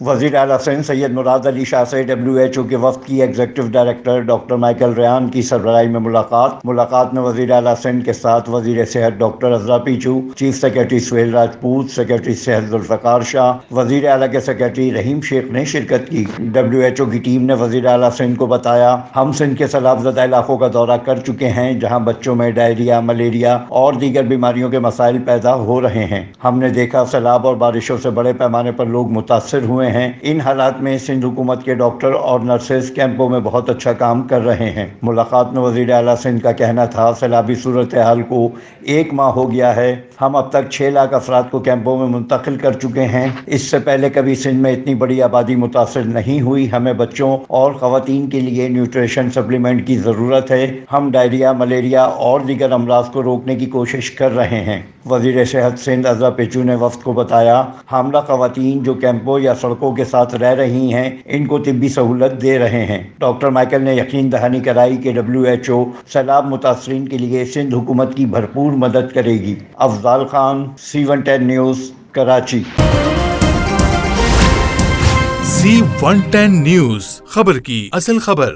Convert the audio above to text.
وزیر اعلیٰ سندھ سید مراد علی شاہ سے WHO کے وفد کی executive director doctor Michael Ryan کی سربراہی میں ملاقات میں وزیر اعلیٰ سندھ کے ساتھ وزیر صحت doctor Azra Pechuho, chief secretary Sohail Rajput, secretary صحت ذوالفقار شاہ، وزیر اعلیٰ کے سیکرٹری رحیم شیخ نے شرکت کی۔ WHO کی ٹیم نے وزیر اعلیٰ سندھ کو بتایا، ہم سندھ کے سیلاب زدہ علاقوں کا دورہ کر چکے ہیں جہاں بچوں میں ڈائریا، ملیریا اور دیگر بیماریوں کے مسائل پیدا ہو رہے ہیں۔ ہم نے دیکھا سیلاب اور بارشوں سے بڑے پیمانے پر لوگ متاثر ہوئے ہیں۔ ان حالات میں سندھ حکومت کے ڈاکٹر اور نرسز کیمپوں میں بہت اچھا کام کر رہے ہیں۔ ملاقات میں وزیر اعلیٰ سندھ کا کہنا تھا، سیلابی صورتحال کو 1 ماہ ہو گیا ہے، ہم اب تک 6 لاکھ افراد کو کیمپوں میں منتقل کر چکے ہیں۔ اس سے پہلے کبھی سندھ میں اتنی بڑی آبادی متاثر نہیں ہوئی۔ ہمیں بچوں اور خواتین کے لیے نیوٹریشن سپلیمنٹ کی ضرورت ہے۔ ہم ڈائریا، ملیریا اور دیگر امراض کو روکنے کی کوشش کر رہے ہیں۔ وزیر صحت سندھ عزرا پیچو نے وفد کو بتایا، حاملہ خواتین جو کیمپوں یا سڑکوں کے ساتھ رہ رہی ہیں ان کو طبی سہولت دے رہے ہیں۔ ڈاکٹر مائیکل نے یقین دہانی کرائی کہ WHO سیلاب متاثرین کے لیے سندھ حکومت کی بھرپور مدد کرے گی۔ Afzal Khan, C110 news, Karachi. C110 news, خبر کی اصل خبر۔